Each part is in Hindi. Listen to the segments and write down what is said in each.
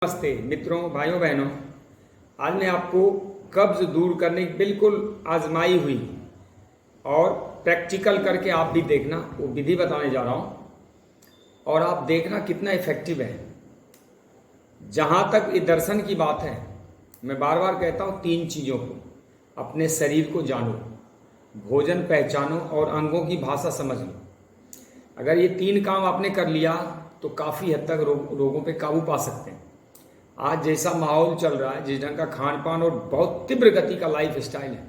नमस्ते मित्रों, भाइयों बहनों। आज मैं आपको कब्ज दूर करने की बिल्कुल आजमाई हुई और प्रैक्टिकल करके आप भी देखना वो विधि बताने जा रहा हूं और आप देखना कितना इफेक्टिव है। जहां तक ये दर्शन की बात है, मैं बार बार कहता हूं 3 चीज़ों को अपने शरीर को जानो, भोजन पहचानो और अंगों की भाषा समझ लो। अगर ये 3 काम आपने कर लिया तो काफ़ी हद तक रोगों पे काबू पा सकते हैं। आज जैसा माहौल चल रहा है, जिस ढंग का खान पान और बहुत तीव्र गति का लाइफ स्टाइल है,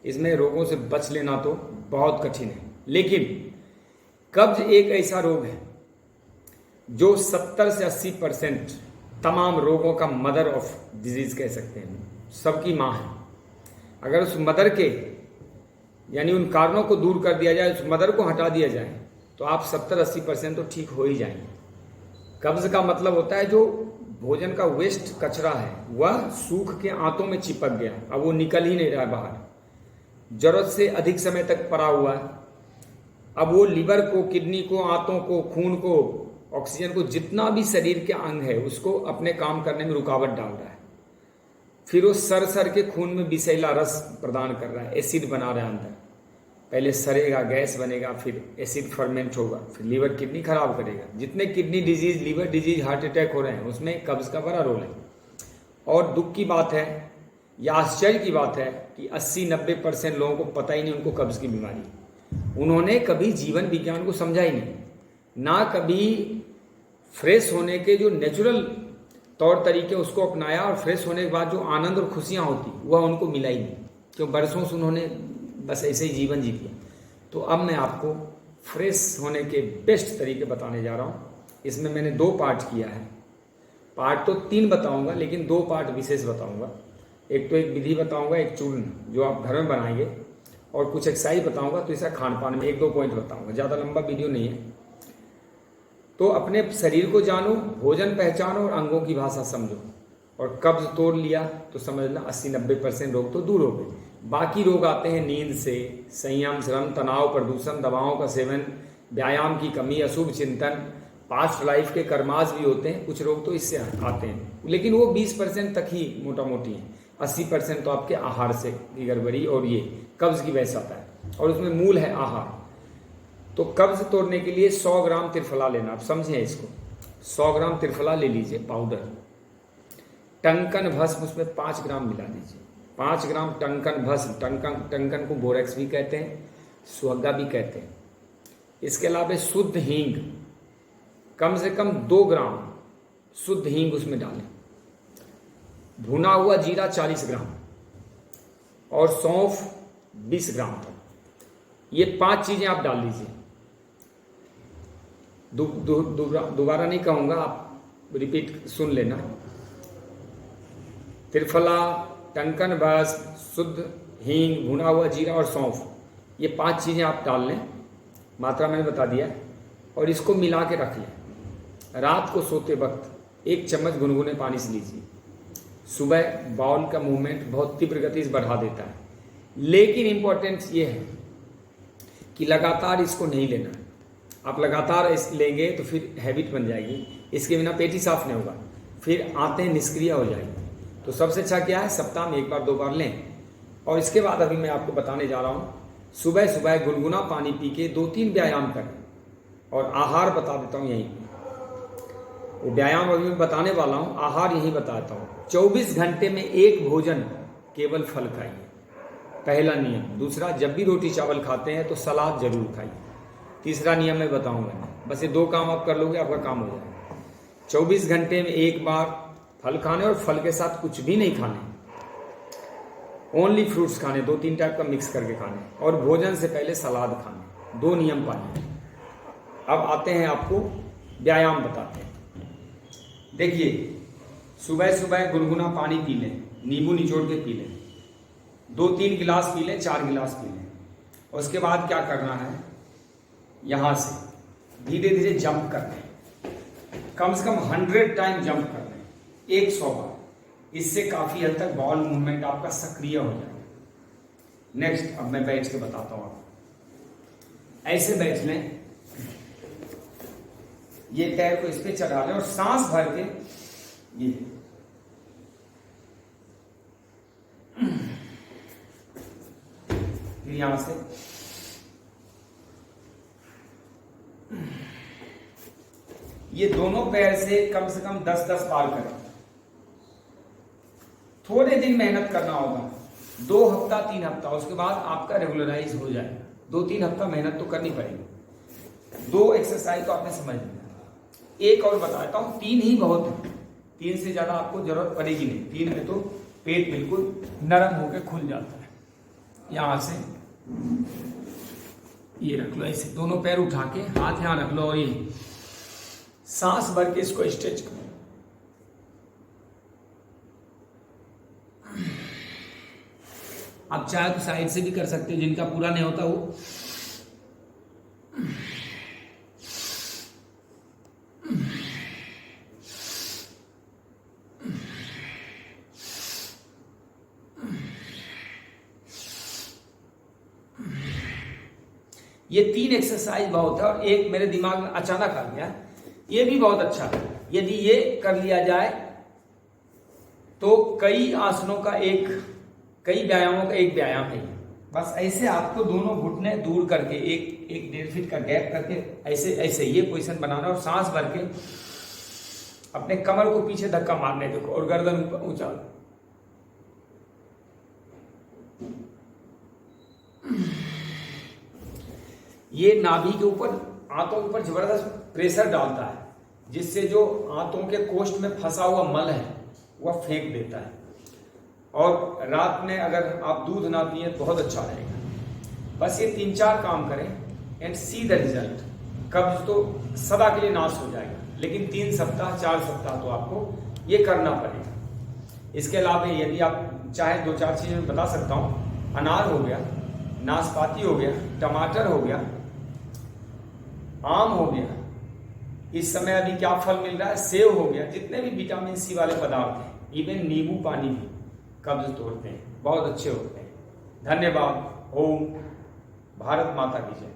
इसमें रोगों से बच लेना तो बहुत कठिन है। लेकिन कब्ज एक ऐसा रोग है जो 70 से 80% तमाम रोगों का मदर ऑफ डिजीज कह सकते हैं, सबकी माँ है। अगर उस मदर के यानी उन कारणों को दूर कर दिया जाए, उस मदर को हटा दिया जाए, तो आप 70-80% तो ठीक हो ही जाएंगे। कब्ज का मतलब होता है जो भोजन का वेस्ट कचरा है वह सूख के आंतों में चिपक गया, अब वो निकल ही नहीं रहा बाहर, जरूरत से अधिक समय तक पड़ा हुआ है। अब वो लीवर को, किडनी को, आंतों को, खून को, ऑक्सीजन को, जितना भी शरीर के अंग है उसको अपने काम करने में रुकावट डाल रहा है। फिर वो सर के खून में विषैला रस प्रदान कर रहा है, एसिड बना रहा है अंदर। पहले सड़ेगा, गैस बनेगा, फिर एसिड फर्मेंट होगा, फिर लीवर किडनी खराब करेगा। जितने kidney disease, liver disease, heart attack हो रहे हैं उसमें कब्ज का बड़ा रोल है। और दुख की बात है या आश्चर्य की बात है कि 80-90% लोगों को पता ही नहीं उनको कब्ज की बीमारी। उन्होंने कभी जीवन विज्ञान को समझा ही नहीं, ना कभी फ्रेश होने के जो नेचुरल तौर तरीके उसको अपनाया, और फ्रेश होने के बाद जो आनंद और खुशियाँ होती वह उनको मिला ही नहीं, क्यों बरसों से उन्होंने बस ऐसे ही जीवन जी लिया। तो अब मैं आपको फ्रेश होने के बेस्ट तरीके बताने जा रहा हूँ। इसमें मैंने 2 पार्ट किया है। पार्ट तो 3 बताऊंगा, लेकिन 2 पार्ट विशेष बताऊंगा। एक तो एक विधि बताऊंगा, एक चूर्ण जो आप घर में बनाएंगे, और कुछ एक्सरसाइज बताऊंगा। तो ऐसा खान पान में 1-2 पॉइंट बताऊंगा, ज़्यादा लंबा वीडियो नहीं है। तो अपने शरीर को जानो, भोजन पहचानो और अंगों की भाषा समझो। और कब्ज तोड़ लिया तो समझना 80-90% रोग तो दूर हो गए। बाकी रोग आते हैं नींद से, संयम, श्रम, तनाव, प्रदूषण, दवाओं का सेवन, व्यायाम की कमी, अशुभ चिंतन, पास्ट लाइफ के कर्माज भी होते हैं। कुछ रोग तो इससे आते हैं, लेकिन वो 20% तक ही मोटा मोटी है। 80% तो आपके आहार से की गड़बड़ी और ये कब्ज की वजह से आता है, और उसमें मूल है आहार। तो कब्ज तोड़ने के लिए 100 ग्राम त्रिफला लेना, आप समझें इसको। 100 ग्राम त्रिफला ले लीजिए पाउडर। टंकन भस्म उसमें 5 ग्राम मिला दीजिए। 5 ग्राम टंकन भस्म, टंकन को बोरेक्स भी कहते हैं, सुहग्गा भी कहते हैं। इसके अलावा शुद्ध हींग, कम से कम 2 ग्राम शुद्ध हींग उसमें डालें। भुना हुआ जीरा 40 ग्राम और सौंफ 20 ग्राम तक। ये 5 चीजें आप डाल लीजिए। दोबारा नहीं कहूंगा, आप रिपीट सुन लेना। त्रिफला, टंकन भस्म, शुद्ध हींग, भुना हुआ जीरा और सौंफ, ये 5 चीज़ें आप डाल लें। मात्रा मैंने बता दिया। और इसको मिला के रख लें। रात को सोते वक्त 1 चम्मच गुनगुने पानी से लीजिए। सुबह बाउल का मूवमेंट बहुत तीव्र गति से बढ़ा देता है। लेकिन इंपॉर्टेंट ये है कि लगातार इसको नहीं लेना। आप लगातार इस लेंगे तो फिर हैबिट बन जाएगी, इसके बिना पेट ही साफ नहीं होगा, फिर आंतें निष्क्रिय हो जाएगी। तो सबसे अच्छा क्या है, सप्ताह में 1 बार 2 बार लें। और इसके बाद अभी मैं आपको बताने जा रहा हूँ, सुबह सुबह गुनगुना पानी पी के 2-3 व्यायाम करें। और आहार बता देता हूँ यहीं, वो व्यायाम अभी मैं बताने वाला हूँ, आहार यहीं बताता हूँ। 24 घंटे में 1 भोजन केवल फल खाइए, पहला नियम। दूसरा, जब भी रोटी चावल खाते हैं तो सलाद जरूर खाइए। तीसरा नियम मैं बताऊँगा। बस ये 2 काम आप कर लोगे, आपका काम हो जाएगा। 24 घंटे में 1 बार फल खाने, और फल के साथ कुछ भी नहीं खाने, ओनली फ्रूट्स खाने, 2-3 टाइप का मिक्स करके खाने, और भोजन से पहले सलाद खाने। 2 नियम पालिए। अब आते हैं, आपको व्यायाम बताते हैं। देखिए, सुबह सुबह गुनगुना पानी पी लें, नींबू निचोड़ के पी लें। 2-3 गिलास पी लें, 4 गिलास पी लें। और उसके बाद क्या करना है, यहां से धीरे धीरे जंप कर लें। कम से कम 100 टाइम जंप कर लें, 100 बार। इससे काफी हद तक बॉल मूवमेंट आपका सक्रिय हो जाएगा। नेक्स्ट, अब मैं बैठ के बताता हूं आपको। ऐसे बैठ लें, ये पैर को इस पे चढ़ा लें और सांस भर के ये फिर यहां से ये दोनों पैर से कम 10-10 बार करें। थोड़े दिन मेहनत करना होगा, 2 हफ्ता 3 हफ्ता, उसके बाद आपका रेगुलराइज हो जाएगा। 2-3 हफ्ता मेहनत तो करनी पड़ेगी। 2 एक्सरसाइज तो आपने समझ लिया। एक और बताता हूं, 3 ही बहुत है, 3 से ज्यादा आपको जरूरत पड़ेगी नहीं। 3 में तो पेट बिल्कुल नरम होकर खुल जाता है। यहां से ये रख लो, ऐसे दोनों पैर उठा के हाथ यहां रख लो और ये सांस भर के इसको स्ट्रेच करो। आप चाहे तो साइड से भी कर सकते हो, जिनका पूरा नहीं होता वो। ये 3 एक्सरसाइज बहुत है, और एक मेरे दिमाग में अचानक आ गया, ये भी बहुत अच्छा है। यदि ये कर लिया जाए तो कई आसनों का कई व्यायामों का एक व्यायाम है। बस ऐसे आपको दोनों घुटने दूर करके एक 1.5 फीट का गैप करके ऐसे ये पोजीशन बनाना, और सांस भर के अपने कमर को पीछे धक्का मारने देखो, और गर्दन ऊंचा। ये नाभि के ऊपर, आंतों के ऊपर जबरदस्त प्रेशर डालता है, जिससे जो आंतों के कोष्ठ में फंसा हुआ मल है वह फेंक देता है। और रात में अगर आप दूध ना पिए बहुत अच्छा रहेगा। बस ये 3-4 काम करें एंड सी द रिजल्ट। कब्ज तो सदा के लिए नाश हो जाएगा, लेकिन 3 सप्ताह 4 सप्ताह तो आपको ये करना पड़ेगा। इसके अलावा यदि आप चाहे 2-4 चीजें मैं बता सकता हूँ। अनार हो गया, नाशपाती हो गया, टमाटर हो गया, आम हो गया, इस समय अभी क्या फल मिल रहा है, सेब हो गया, जितने भी विटामिन सी वाले पदार्थ हैं, इवन नींबू पानी भी कब्ज तोड़ते हैं, बहुत अच्छे होते हैं। धन्यवाद। ओम भारत माता की जय।